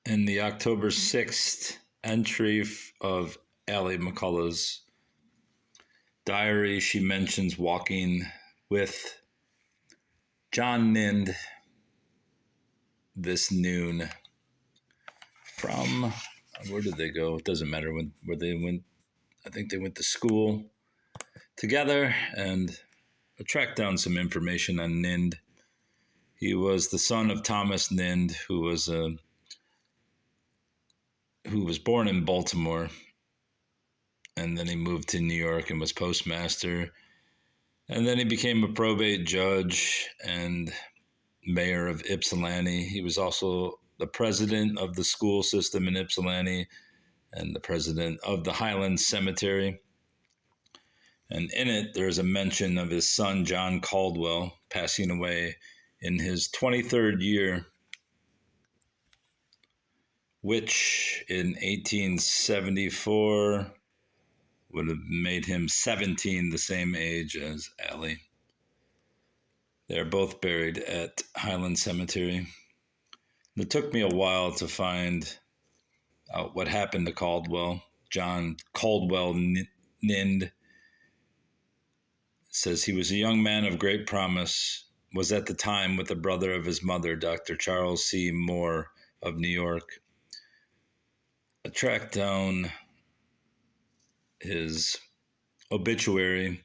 In the October 6th entry of Allie McCullough's diary, she mentions walking with John Ninde this noon from, where did they go? It doesn't matter where they went. I think they went to school together, and I tracked down some information on Ninde. He was the son of Thomas Ninde, who was born in Baltimore, and then he moved to New York and was postmaster. And then he became a probate judge and mayor of Ypsilanti. He was also the president of the school system in Ypsilanti and the president of the Highland Cemetery. And in it, there's a mention of his son, John Caldwell, passing away in his 23rd year, which in 1874 would have made him 17, the same age as Allie. They're both buried at Highland Cemetery. It took me a while to find out what happened to Caldwell. John Caldwell Ninde says he was a young man of great promise, was at the time with the brother of his mother, Dr. Charles C. Moore of New York. I tracked down his obituary.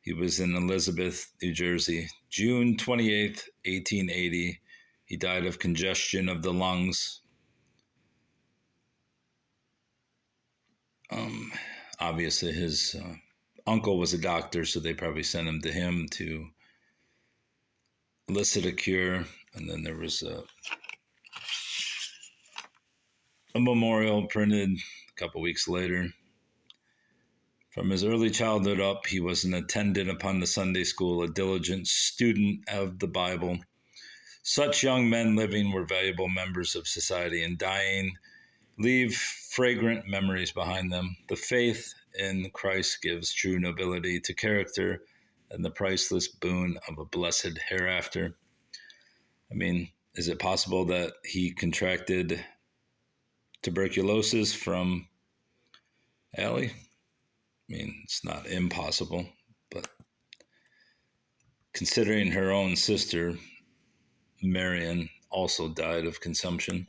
He was in Elizabeth, New Jersey, June 28th, 1880. He died of congestion of the lungs. Obviously, his uncle was a doctor, so they probably sent him to him to elicit a cure. And then there was a memorial printed a couple weeks later. From his early childhood up, he was an attendant upon the Sunday school, a diligent student of the Bible. Such young men living were valuable members of society, and dying leave fragrant memories behind them. The faith in Christ gives true nobility to character and the priceless boon of a blessed hereafter. I mean, is it possible that he contracted tuberculosis from Allie? I mean, it's not impossible, but considering her own sister, Marion, also died of consumption.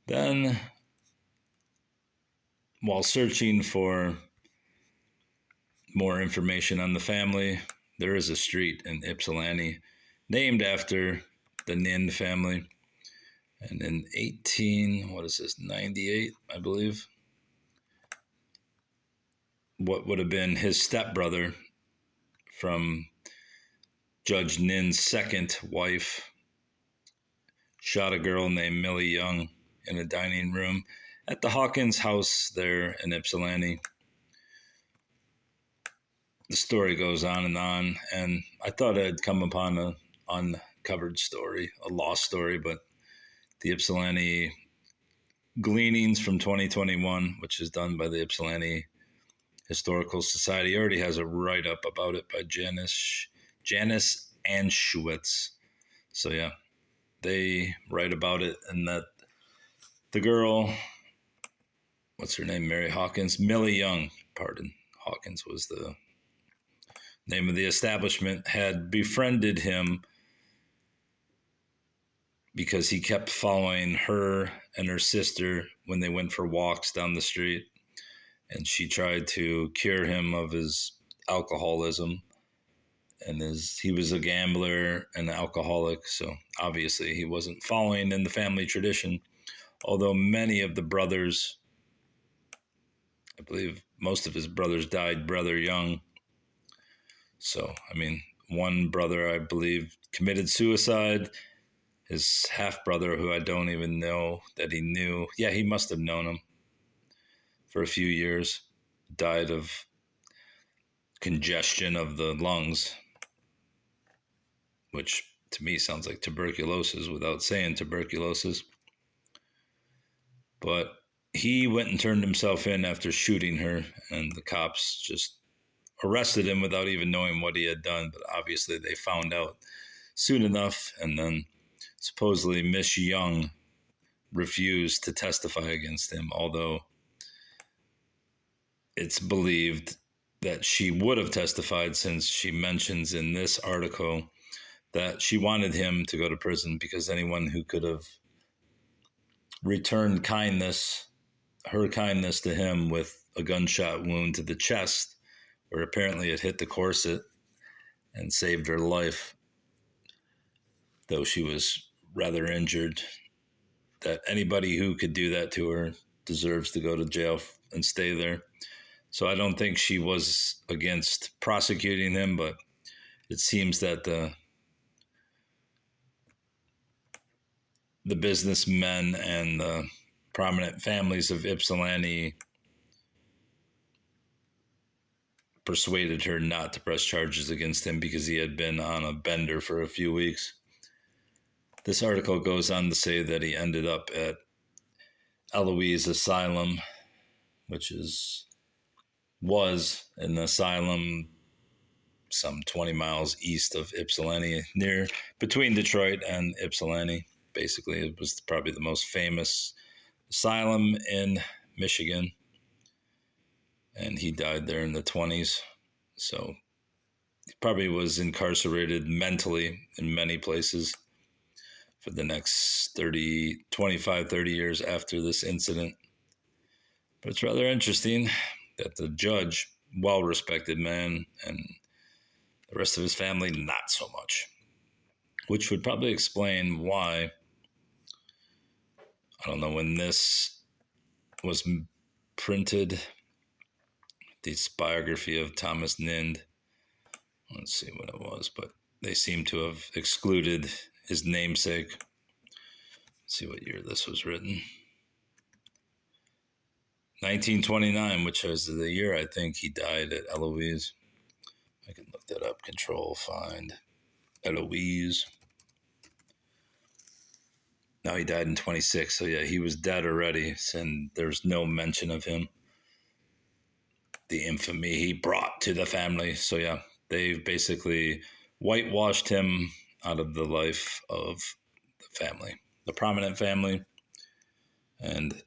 Then, while searching for more information on the family, there is a street in Ypsilanti named after the Ninde family. And in 98, I believe, what would have been his stepbrother from Judge Ninde's second wife shot a girl named Millie Young in a dining room at the Hawkins house there in Ypsilanti. The story goes on, and I thought I'd come upon an uncovered story, a lost story, but the Ypsilanti Gleanings from 2021, which is done by the Ypsilanti Historical Society, already has a write-up about it by Janice Anschwitz. So yeah, they write about it, and that the girl, what's her name, Millie Young, Hawkins was the name of the establishment, had befriended him because he kept following her and her sister when they went for walks down the street, and she tried to cure him of his alcoholism. And he was a gambler and an alcoholic, so obviously he wasn't following in the family tradition, although many of the brothers, I believe most of his brothers died rather young. So, I mean, one brother, I believe, committed suicide. His half-brother, who I don't even know that he knew, he must have known him for a few years, died of congestion of the lungs, which to me sounds like tuberculosis without saying tuberculosis. But he went and turned himself in after shooting her, and the cops just arrested him without even knowing what he had done. But obviously they found out soon enough, and then supposedly Miss Young refused to testify against him, although it's believed that she would have testified, since she mentions in this article that she wanted him to go to prison because anyone who could have returned her kindness to him with a gunshot wound to the chest, where apparently it hit the corset and saved her life, though she was rather injured, that anybody who could do that to her deserves to go to jail and stay there. So I don't think she was against prosecuting him, but it seems that the businessmen and the prominent families of Ypsilanti persuaded her not to press charges against him because he had been on a bender for a few weeks. This article goes on to say that he ended up at Eloise Asylum, which was an asylum some 20 miles east of Ypsilanti, between Detroit and Ypsilanti. Basically, it was probably the most famous asylum in Michigan, and he died there in the 20s. So he probably was incarcerated mentally in many places for the next 30 years after this incident. But it's rather interesting that the judge, well-respected man, and the rest of his family, not so much, which would probably explain why, I don't know when this was printed, this biography of Thomas Ninde. Let's see what it was, but they seem to have excluded his namesake. Let's see what year this was written. 1929, which was the year I think he died at Eloise. I can look that up. Control, find Eloise. No, he died in 26. So yeah, he was dead already, and there's no mention of him. The infamy he brought to the family. So yeah, they've basically whitewashed him out of the life of the family, the prominent family, and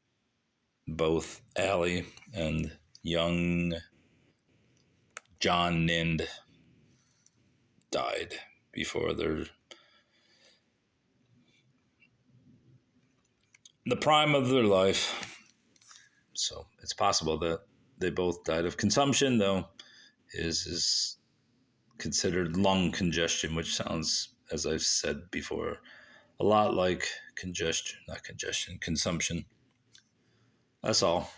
both Allie and young John Ninde died before the prime of their life. So it's possible that they both died of consumption, though his is considered lung congestion, which sounds, as I've said before, a lot like consumption. That's all.